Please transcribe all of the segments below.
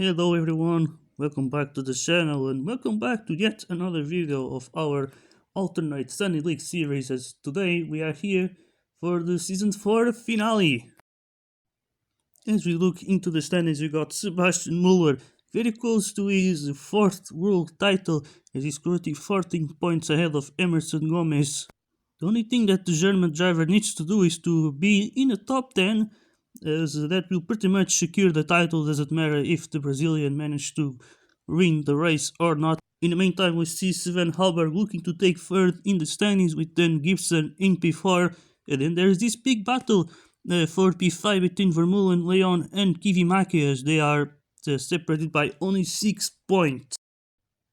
Hello everyone, welcome back to the channel and welcome back to yet another video of our alternate Sunny League series, as today we are here for the Season 4 finale. As we look into the standings, we got Sebastian Muller very close to his fourth world title as he's currently 14 points ahead of Emerson Gomez. The only thing that the German driver needs to do is to be in the top 10, as that will pretty much secure the title. Doesn't matter if the Brazilian managed to win the race or not. In the meantime, we see Sven Halberg looking to take third in the standings with Dan Gibson in P4, and then there's this big battle for P5 between Vermeulen, Leon and Kivimaki, as they are separated by only 6 points.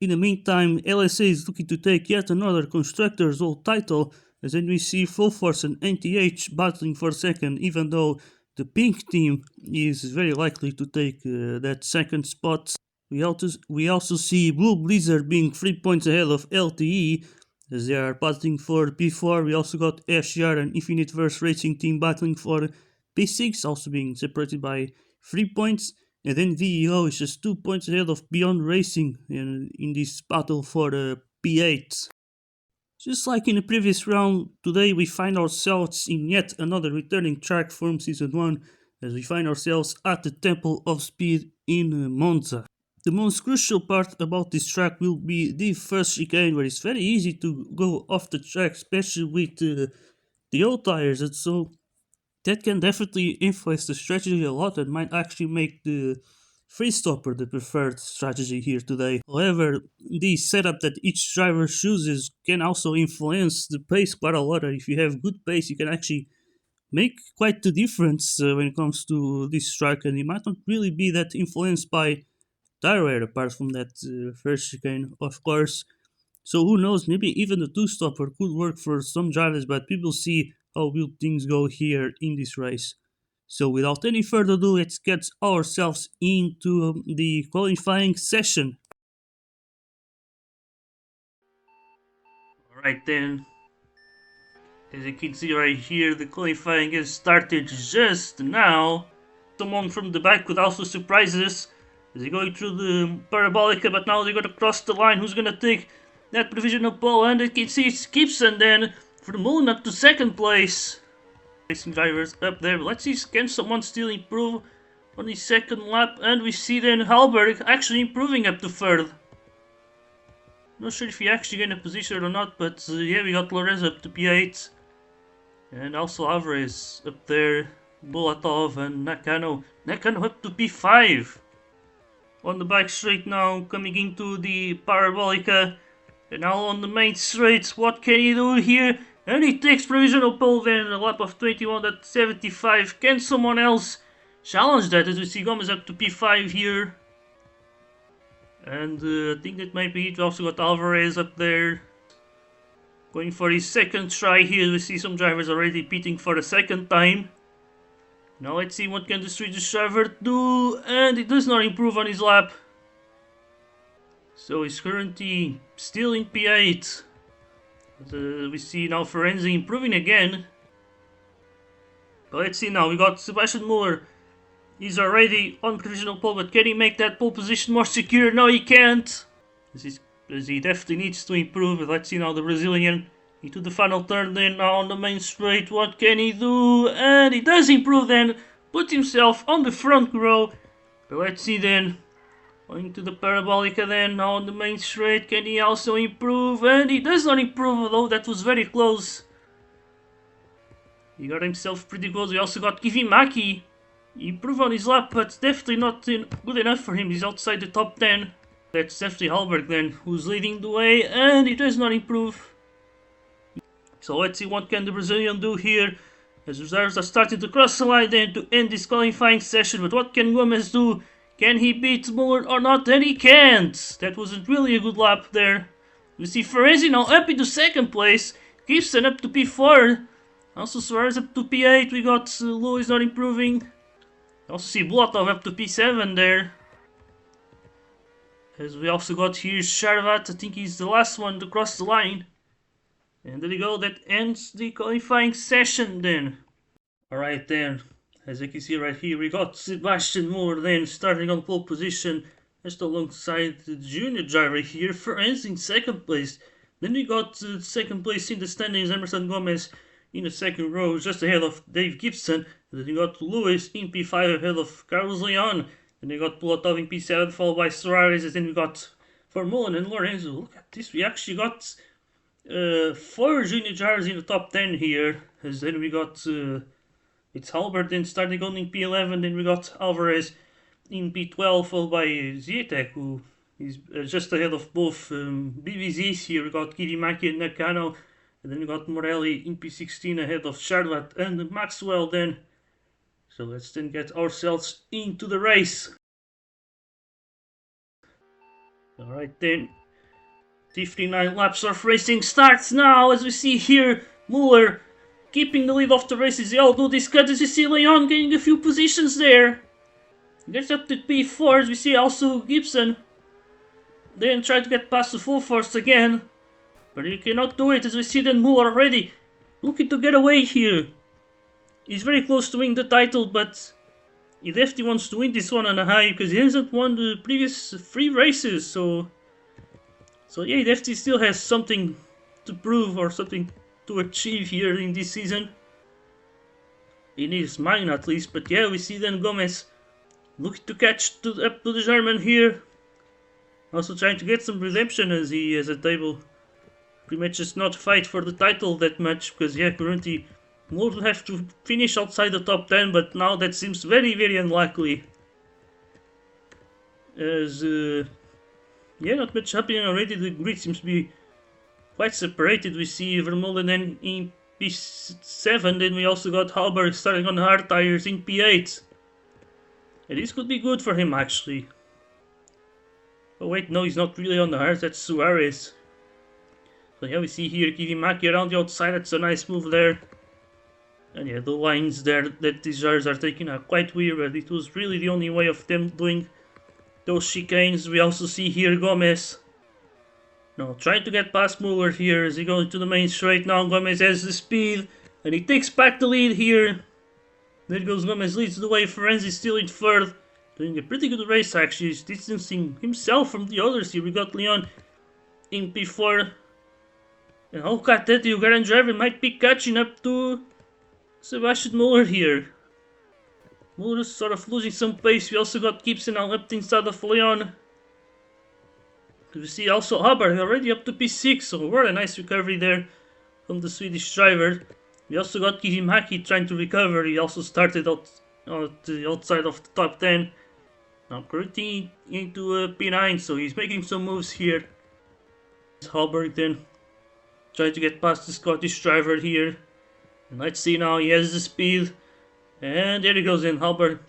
In the meantime, LSA is looking to take yet another Constructors' World title, as then we see Full Force and NTH battling for second, even though the pink team is very likely to take that second spot. We also see Blue Blizzard being 3 points ahead of LTE, as they are battling for P4. We also got SGR and Infinite Verse Racing Team battling for P6, also being separated by 3 points. And then VEO is just 2 points ahead of Beyond Racing in this battle for P8. Just like in the previous round, today we find ourselves in yet another returning track from Season 1, as we find ourselves at the Temple of Speed in Monza. The most crucial part about this track will be the first chicane, where it's very easy to go off the track, especially with the old tires, and so that can definitely influence the strategy a lot and might actually make the free stopper the preferred strategy here today. However, the setup that each driver chooses can also influence the pace quite a lot. If you have good pace, you can actually make quite the difference when it comes to this track, and it might not really be that influenced by tire wear apart from that first chicane, of course. So who knows, maybe even the two-stopper could work for some drivers, but we will see how will things go here in this race. So without any further ado, let's get ourselves into the qualifying session. Alright then, as you can see right here, the qualifying has started just now. Someone from the back could also surprise us as they're going through the parabolica, but now they're going to cross the line. Who's going to take that provisional pole? And you can see it's Gibson then for the Vermeulen up to second place. Racing drivers up there. Let's see, can someone still improve on the second lap? And we see then Halberg actually improving up to third. Not sure if he actually gained a position or not, but yeah, we got Lorez up to P8. And also Alvarez up there, Bulatov and Nakano. Nakano up to P5. On the back straight now, coming into the parabolica. And now on the main straight, what can he do here? And he takes provisional pole then, a lap of 21.75. Can someone else challenge that, as we see Gomez up to P5 here? And I think that might be it. We also got Alvarez up there, going for his second try here. We see some drivers already pitting for the second time. Now let's see what can the Swedish driver do, and he does not improve on his lap. So he's currently still in P8. We see now Ferenzi improving again. But let's see now, we got Sebastian Muller. He's already on provisional pole, but can he make that pole position more secure? No, he can't. As he definitely needs to improve. But let's see now the Brazilian into the final turn then, now on the main straight. What can he do? And he does improve then. Put himself on the front row. But let's see then. Going to the parabolica then, now on the main straight. Can he also improve? And he does not improve, although that was very close. He got himself pretty close. We also got Kivimaki. He improved on his lap, but definitely not good enough for him. He's outside the top 10. That's definitely Halberg then, who's leading the way, and he does not improve. So let's see what can the Brazilian do here. As reserves are starting to cross the line then to end this qualifying session. But what can Gomez do? Can he beat Muller or not? And he can't. That wasn't really a good lap there. We see Ferenzi now up into second place. Gibson up to P4. Also Suarez up to P8. We got Lewis not improving. Also see Bulatov up to P7 there. As we also got here Sharvat. I think he's the last one to cross the line. And there you go. That ends the qualifying session then. Alright then. As you can see right here, we got Sebastian Moore then starting on pole position just alongside the junior driver here, Ferenc in second place. Then we got second place in the standings, Emerson Gomez in the second row, just ahead of Dave Gibson. Then we got Lewis in P5 ahead of Carlos Leon. Then we got Pulatov in P7 followed by Suarez. And then we got Vermeulen and Lorenzo. Look at this, we actually got 4 junior drivers in the top 10 here. As then we got it's Halbert then starting on in P11. Then we got Alvarez in P12 followed by Zietek, who is just ahead of both BVZs here. We got Kirimaki and Nakano. And then we got Morelli in P16 ahead of Charlotte and Maxwell then. So let's then get ourselves into the race. Alright then. 59 laps of racing starts now, as we see here Muller keeping the lead of the race as they all do this cut, as we see Leon gaining a few positions there. Gets up to P4, as we see also Gibson then try to get past the full force again, but he cannot do it, as we see then Muller already looking to get away here. He's very close to winning the title, but he definitely wants to win this one on a high, because he hasn't won the previous 3 races, so yeah, he definitely still has something to prove or something to achieve here in this season. In his mind at least, but yeah, we see then Gomez looking to catch up to the German here. Also trying to get some redemption, as he is able pretty much just not fight for the title that much, because yeah, currently would have to finish outside the top 10, but now that seems very, very unlikely. As yeah, not much happening already. The grid seems to be quite separated. We see Vermeulen then in P7, then we also got Halberg starting on hard tires in P8. And this could be good for him actually. Oh wait, no, he's not really on the hard, that's Suarez. So yeah, we see here Kirimaki around the outside, that's a nice move there. And yeah, the lines there that these drivers are taking are quite weird, but it was really the only way of them doing those chicanes. We also see here Gomez now trying to get past Muller here as he goes into the main straight. Now Gomez has the speed and he takes back the lead here. There goes Gomez, leads the way. Ferenc is still in third, doing a pretty good race actually. He's distancing himself from the others here. We got Leon in P4. And look at that, the Hungarian driver might be catching up to Sebastian Muller here. Muller's sort of losing some pace. We also got Gibson now up inside of Leon. We see also Haber already up to P6, so what a nice recovery there from the Swedish driver. We also got Kirimaki trying to recover. He also started out the outside of the top 10. Now currently into P9, so he's making some moves here. Halberg then trying to get past the Scottish driver here. And let's see now, he has the speed. And there he goes in, Halberg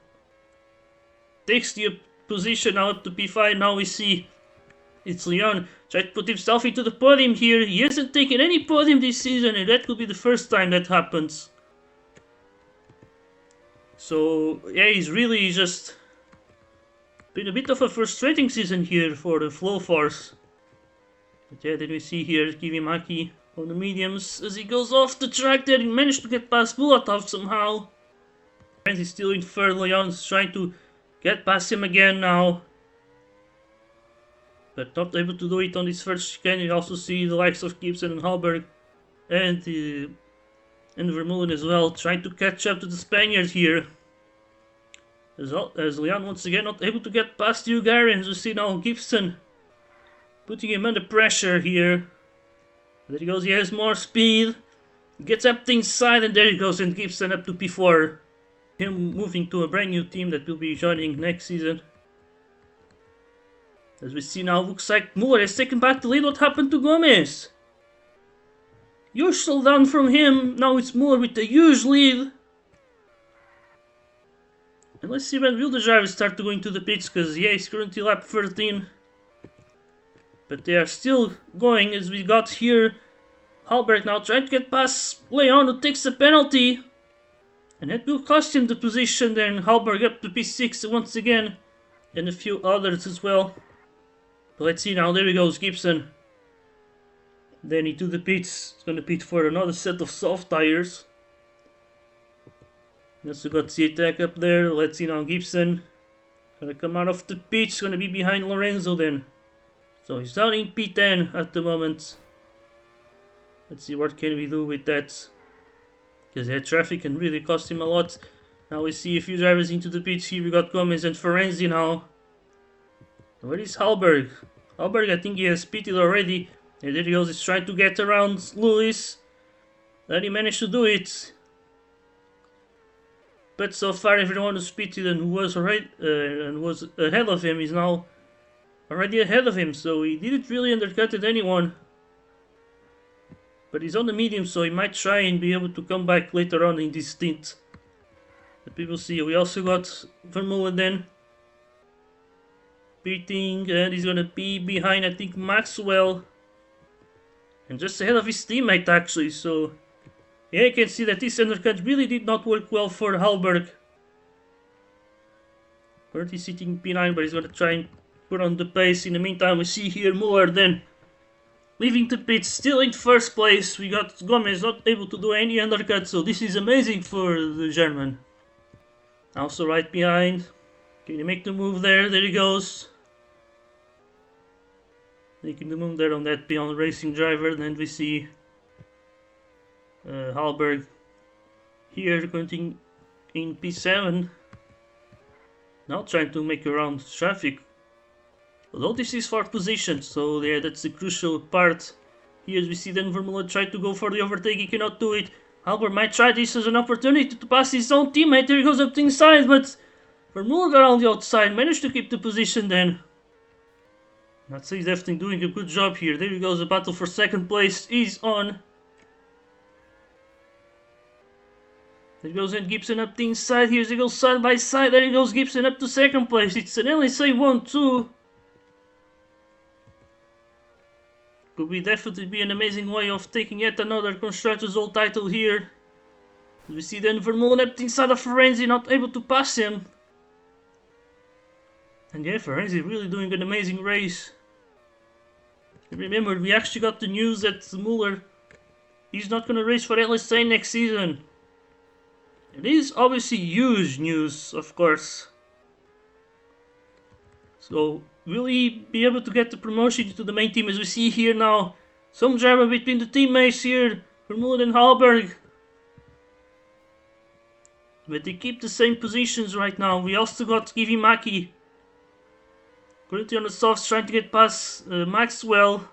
takes the position now up to P5. Now we see it's Leon trying to put himself into the podium here. He hasn't taken any podium this season, and that could be the first time that happens. So yeah, he's really just been a bit of a frustrating season here for the Flow Force. But yeah, then we see here Kirimaki on the mediums as he goes off the track there. He managed to get past Bulatov somehow. And he's still in third. Leon's trying to get past him again now, but not able to do it on this first chicane. You also see the likes of Gibson and Halberg and Vermeulen as well, trying to catch up to the Spaniard here. As Leon once again not able to get past the Hungarians. We see now Gibson putting him under pressure here. There he goes, he has more speed. Gets up the inside, and there he goes, and Gibson up to P4. Him moving to a brand new team that will be joining next season. As we see now, looks like Muller has taken back the lead. What happened to Gomez? Huge slow down from him. Now it's Muller with a huge lead. And let's see when will the drivers start to go into the pits, because yeah, it's currently lap 13. But they are still going, as we got here Halberg now trying to get past Leon, who takes a penalty. And that will cost him the position. Then Halberg up to P6 once again. And a few others as well. But let's see now, there he goes, Gibson. Then into the pits. He's gonna pit for another set of soft tires. Also got the attack up there. Let's see now, Gibson gonna come out of the pitch, gonna be behind Lorenzo then. So he's down in P10 at the moment. Let's see what can we do with that. Because that traffic can really cost him a lot. Now we see a few drivers into the pitch. Here we got Gomez and Ferenzi now. Where is Halberg? Halberg, I think he has pitted already. And there he goes, he's trying to get around Lewis. And he managed to do it. But so far everyone who's pitted and who was already and was ahead of him is now already ahead of him. So he didn't really undercut anyone. But he's on the medium, so he might try and be able to come back later on in this stint. But people see, we also got Vermeulen then. Beating, and he's gonna be behind, I think, Maxwell. And just ahead of his teammate, actually, so... yeah, you can see that this undercut really did not work well for Halberg. Currently sitting P9, but he's gonna try and put on the pace. In the meantime, we see here Muller then leaving the pit, still in first place. We got Gomez not able to do any undercut, so this is amazing for the German. Also right behind. Can he make the move there? There he goes. Making the move there on that Beyond Racing driver. Then we see Halberg here going in P7. Now trying to make around traffic. Although this is for position, so yeah, that's the crucial part. Here as we see then Vermeulen try to go for the overtake, he cannot do it. Halberg might try this as an opportunity to pass his own teammate. There he goes up the inside, but Vermeulen around the outside managed to keep the position then. I'd say he's definitely doing a good job here. There he goes, the battle for second place is on. There goes then Gibson up the inside. Here he goes side by side. There he goes Gibson up to second place. It's an LSA1-2. Could be definitely be an amazing way of taking yet another Constructors' World title here. We see then Vermeulen up the inside of Ferenzi, not able to pass him. And yeah, Ferenzi really doing an amazing race. Remember, we actually got the news that Muller is not going to race for LSA next season. It is obviously huge news, of course. So, will he be able to get the promotion to the main team? As we see here now, some drama between the teammates here, Vermeulen and Halberg. But they keep the same positions right now. We also got Kivimaki currently on the softs trying to get past Maxwell,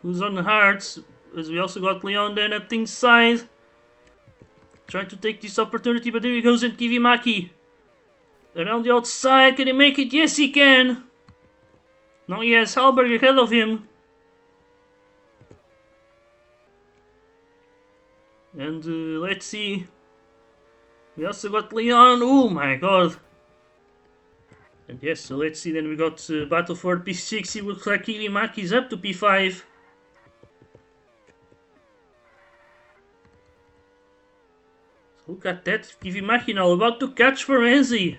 who's on the hards. As we also got Leon then up the inside, trying to take this opportunity, but there he goes and Kivimaki. Around the outside, can he make it? Yes, he can! Now he has Halberg ahead of him. And let's see. We also got Leon. Oh my god. And yes, so let's see. Then we got battle for P6. It looks like Kivimaki's up to P5. So look at that. Kivimaki now about to catch Ferenzi.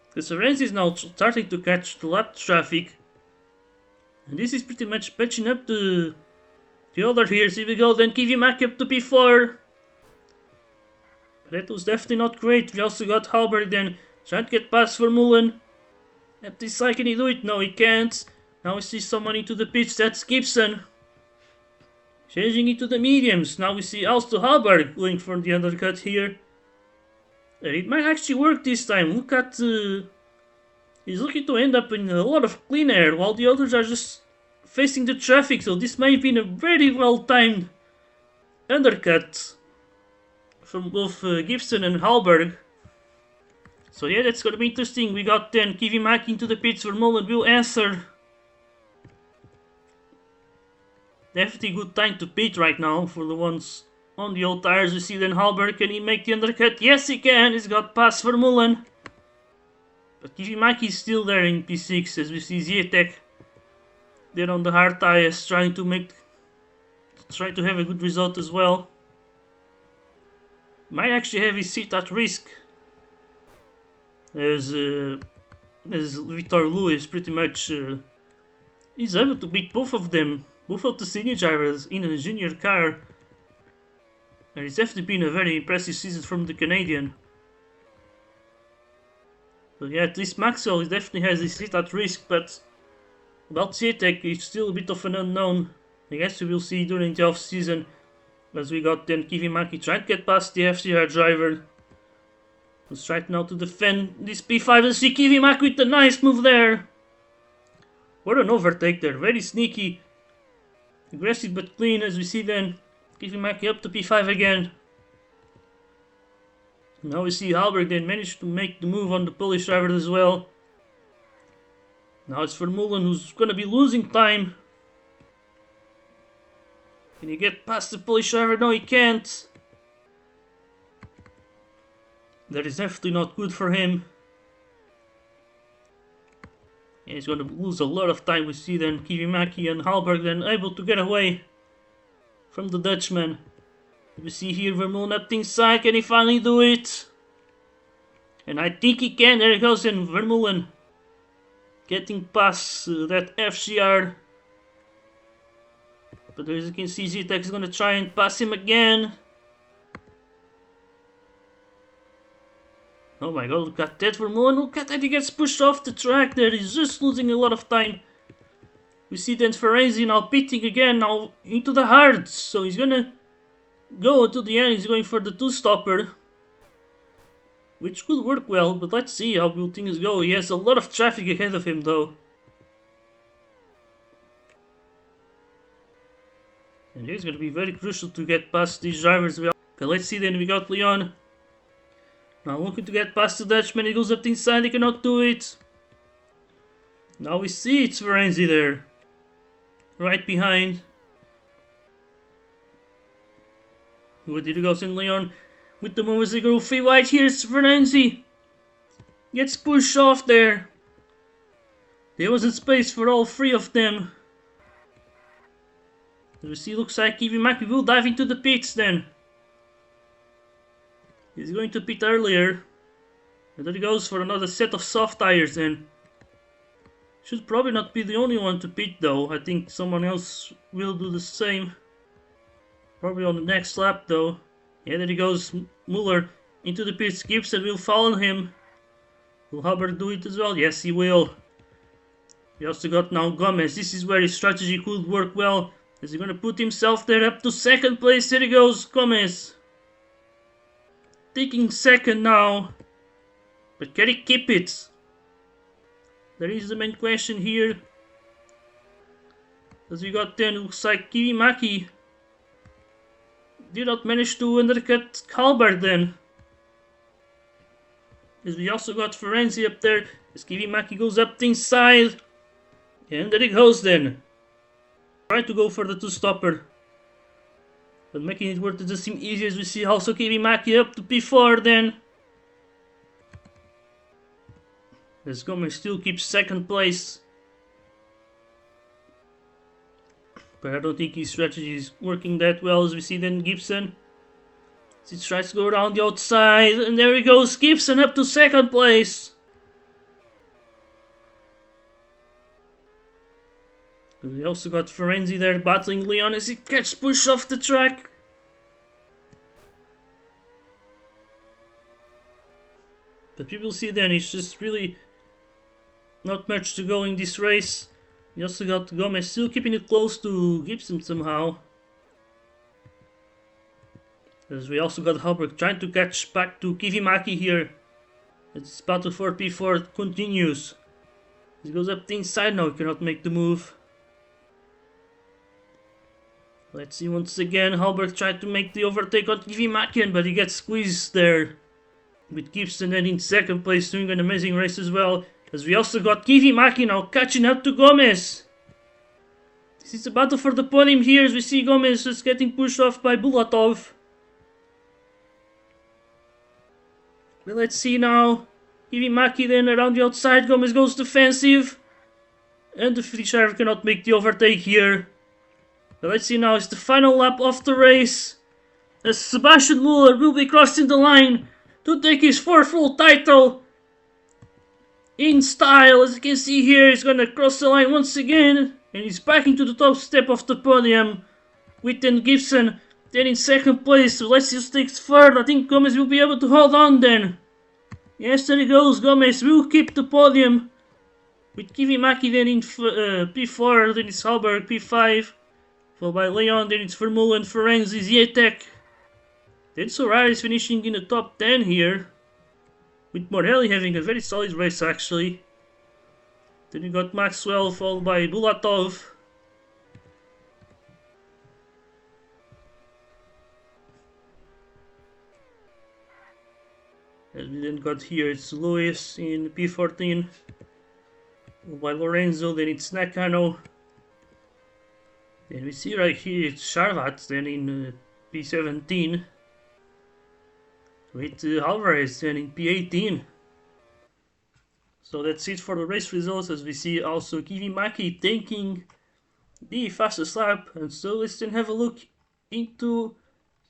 Because Ferenzi is now starting to catch the lap traffic. And this is pretty much patching up the other here. Here we go. Then Kivimaki up to P4. That was definitely not great. We also got Halberg then trying to get past Vermeulen. At this side, can he do it? No, he can't. Now we see someone into the pitch. That's Gibson. Changing into the mediums. Now we see also Halberg going for the undercut here. And it might actually work this time. Look at... he's looking to end up in a lot of clean air while the others are just facing the traffic. So this might have been a very well timed undercut from both Gibson and Halberg. So yeah, that's gonna be interesting. We got then Kivimaki into the pits. Vermeulen will answer. Definitely good time to pit right now for the ones on the old tires. We see then Halberg, can he make the undercut? Yes, he can. He's got past Vermeulen. But Kivimaki is still there in P6 as we see Zietek there on the hard tires trying to have a good result as well. Might actually have his seat at risk as Victor Lewis pretty much is able to beat both of them, both of the senior drivers in a junior car. And it's definitely been a very impressive season from the Canadian. So yeah, at least Maxwell definitely has his hit at risk, but about Zetek is still a bit of an unknown. I guess we will see during the off-season, as we got then Kivimaki trying to get past the FCR driver. Who's trying now to defend this P5 and see Kivimaki with a nice move there. What an overtake there, very sneaky. Aggressive but clean, as we see then Kivimaki up to P5 again. Now we see Halberg then managed to make the move on the Polish driver as well. Now it's Vermeulen who's gonna be losing time. Can he get past the Polish driver? No, he can't. That is definitely not good for him. Yeah, he's gonna lose a lot of time. We see then Kivimaki and Halberg then able to get away from the Dutchman. We see here Vermeulen up inside. Can he finally do it? And I think he can. There he goes in Vermeulen. Getting past that FCR. But as you can see, Zetek is going to try and pass him again. Oh my god, look at that Vermeulen. Look at that, he gets pushed off the track there. He's just losing a lot of time. We see then Ferenzi now pitting again, now into the hard. So he's going to go to the end. He's going for the two-stopper, which could work well, but let's see how will things go. He has a lot of traffic ahead of him though. And he's going to be very crucial to get past these drivers. Okay, let's see then, we got Leon. Now looking to get past the Dutchman, he goes up the inside, he cannot do it. Now we see it's Ferenzi there. Right behind. Where did he go in Leon? With the move as they go free wide, here's Ferenzi. Gets pushed off there. There wasn't space for all three of them. As we see, looks like Kivimaki will dive into the pits then. He's going to pit earlier. And then he goes for another set of soft tires then. Should probably not be the only one to pit though. I think someone else will do the same. Probably on the next lap though. Yeah, there he goes, Muller into the pits. Gibson will follow him. Will Hubbard do it as well? Yes, he will. We also got now Gomez. This is where his strategy could work well. Is he going to put himself there up to second place? There he goes, Gomez. Taking second now. But can he keep it? There is the main question here. As we got then, looks like Kivimaki did not manage to undercut Halberg then. As we also got Ferenzi up there. As Kivimaki goes up the inside. And there he goes then. Try to go for the two-stopper. But making it work doesn't seem easy, as we see also Kivimaki up to P4 then. As Gomez still keeps second place. But I don't think his strategy is working that well, as we see then Gibson. As he tries to go around the outside, and there he goes, Gibson up to second place. We also got Ferenzi there battling Leon as he gets pushed off the track. But people see then it's just really not much to go in this race. We also got Gomez still keeping it close to Gibson somehow. As we also got Halberg trying to catch back to Kivimaki here. It's battle for P4 continues. He goes up the inside now, he cannot make the move. Let's see once again, Halberg tried to make the overtake on Kivimaki, but he gets squeezed there. With Gibson then in second place doing an amazing race as well. As we also got Kivimaki now catching up to Gomez. This is a battle for the podium here, as we see Gomez just getting pushed off by Bulatov. But let's see now. Kivimaki then around the outside, Gomez goes defensive. And the Finnish driver cannot make the overtake here. But let's see now, it's the final lap of the race. As Sebastian Muller will be crossing the line to take his fourth world title. In style, as you can see here, he's gonna cross the line once again. And he's back into the top step of the podium. With then Gibson Then in second place, Alessius takes third. I think Gomez will be able to hold on then. Yes, there he goes. Gomez will keep the podium. With Kivimaki then in P4, then it's Halberg P5. Followed by Leon, then it's Vermeulen, Ferenzi, Zietek. Then Solaris finishing in the top 10 here. With Morelli having a very solid race actually. Then you got Maxwell followed by Bulatov. And we then got here it's Lewis in P14. By Lorenzo, then it's Nakano. Then we see right here it's Charvat, then in P17. With Alvarez, then in P18. So that's it for the race results, as we see also Kivimaki taking the fastest lap. And so let's then have a look into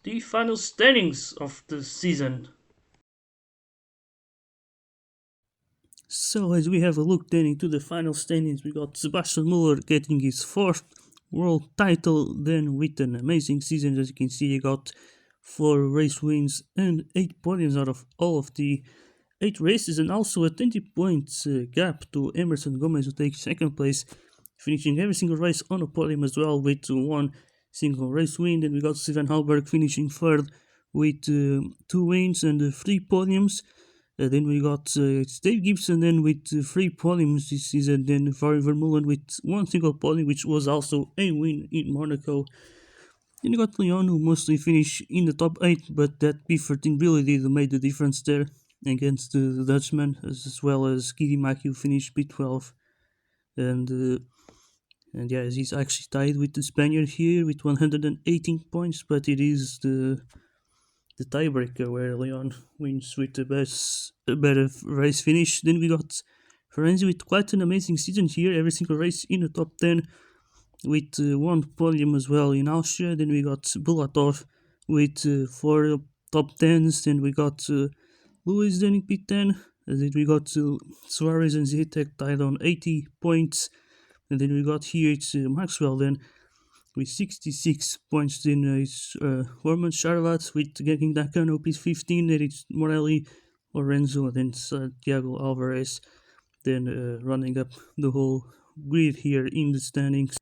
the final standings of the season. So as we have a look then into the final standings, we got Sebastian Muller getting his fourth world title, then with an amazing season. As you can see, he got 4 race wins and 8 podiums out of all of the 8 races, and also a 20 points gap to Emerson Gomez, who takes second place, finishing every single race on a podium as well with 1 single race win. Then we got Steven Halberg finishing third with 2 wins and 3 podiums. Then we got Dave Gibson then with 3 podiums this season. Then Varry Vermeulen with 1 single podium, which was also a win in Monaco. Then you got Leon, who mostly finished in the top 8, but that P13 really did make the difference there against the Dutchman, as well as Kivimaki, who finished P12. And yeah, he's actually tied with the Spaniard here with 118 points, but it is the tiebreaker where Leon wins with a better race finish. Then we got Ferenzi with quite an amazing season here, every single race in the top 10 with 1 podium as well in Austria. Then we got Bulatov with 4 top 10s. Then we got Lewis then in P10. And then we got Suarez and Zitek tied on 80 points. And then we got here it's Maxwell then with 66 points. Then it's Horman Charlotte with getting Nakano P15. Then it's Morelli, Lorenzo, and then Santiago Alvarez. Then running up the whole grid here in the standings.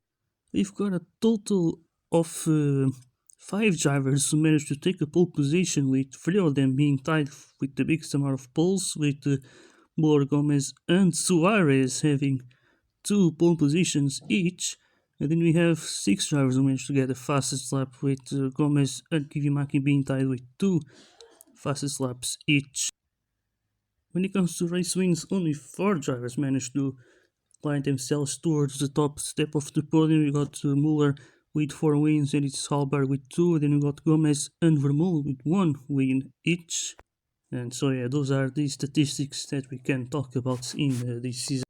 We've got a total of 5 drivers who managed to take a pole position, with 3 of them being tied with the biggest amount of poles, with Muller, Gomez and Suarez having 2 pole positions each. And then we have 6 drivers who managed to get the fastest lap, with Gomez and Kivimaki being tied with 2 fastest laps each. When it comes to race wins, only 4 drivers managed to climb themselves towards the top step of the podium. We got Muller with 4 wins, and it's Halberg with 2. Then we got Gomez and Vermeulen with 1 win each. And so yeah, those are the statistics that we can talk about in this season.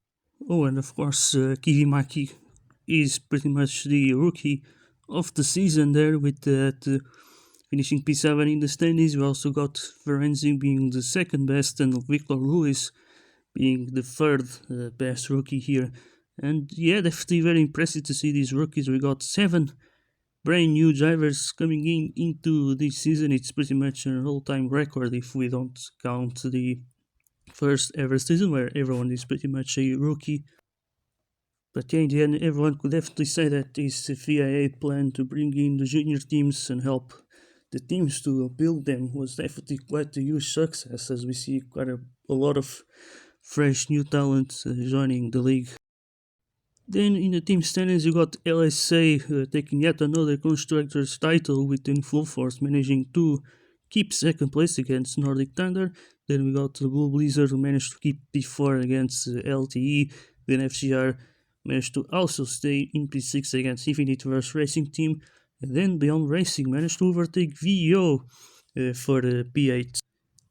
Oh, and of course Kivimaki is pretty much the rookie of the season there, with that finishing P7 in the standings. We also got Ferenzi being the second best, and Victor Lewis being the third best rookie here. And yeah, definitely very impressive to see these rookies. We got 7 brand new drivers coming into this season. It's pretty much an all-time record if we don't count the first ever season where everyone is pretty much a rookie. But yeah, in the end, everyone could definitely say that this VIA plan to bring in the junior teams and help the teams to build them was definitely quite a huge success, as we see quite a lot of fresh new talent joining the league. Then in the team standings, you got LSA taking yet another constructors title, with Full Force managing to keep second place against Nordic Thunder. Then we got the Blue Blizzard, who managed to keep P4 against LTE. Then FGR managed to also stay in P6 against Infinite-Verse Racing Team. And then Beyond Racing managed to overtake VEO for the P8.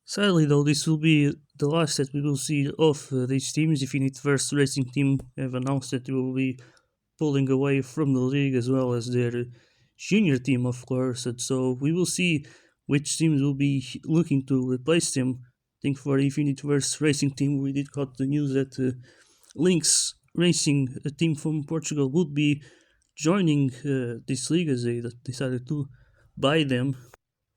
Sadly though, this will be the last that we will see of these teams. Infinite-Verse Racing Team have announced that they will be pulling away from the league, as well as their junior team, of course. And so we will see which teams will be looking to replace them. I think for Infinite-Verse Racing Team, we did got the news that Lynx Racing, a team from Portugal, would be joining this league, as they decided to by them.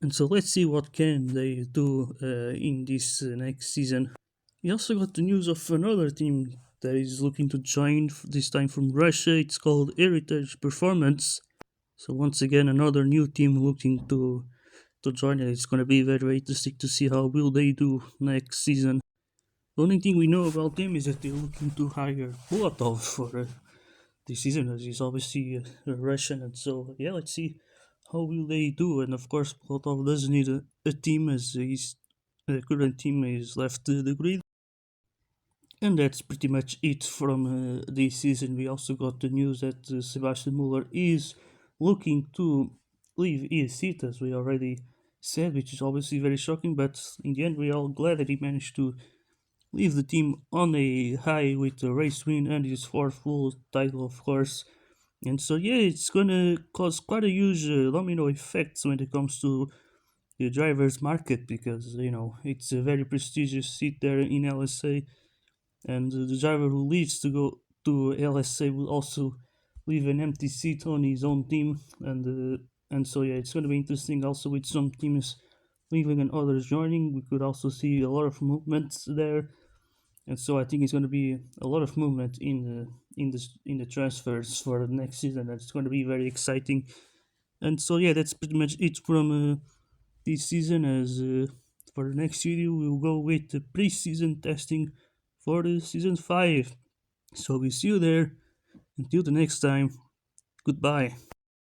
And so let's see what can they do in this next season. We also got the news of another team that is looking to join, this time from Russia. It's called Heritage Performance. So once again, another new team looking to join it. It's going to be very, very interesting to see how will they do next season. The only thing we know about them is that they're looking to hire Bulatov for this season, as he's obviously a Russian. And so, yeah, let's see how will they do. And of course, Bulatov does need a team, as his current team is left the grid. And that's pretty much it from this season. We also got the news that Sebastian Muller is looking to leave his seat, as we already said, which is obviously very shocking. But in the end, we're all glad that he managed to leave the team on a high with a race win and his fourth full title, of course. And so, yeah, it's gonna cause quite a huge domino effect when it comes to the drivers' market, because it's a very prestigious seat there in LSA, and the driver who leaves to go to LSA will also leave an empty seat on his own team, and so yeah, it's going to be interesting. Also, with some teams leaving and others joining, we could also see a lot of movements there, and so I think it's going to be a lot of movement in the transfers for the next season. That's going to be very exciting. And so yeah, that's pretty much it from this season. As for the next video, we'll go with the pre-season testing for the season 5. So we see you there. Until the next time, goodbye.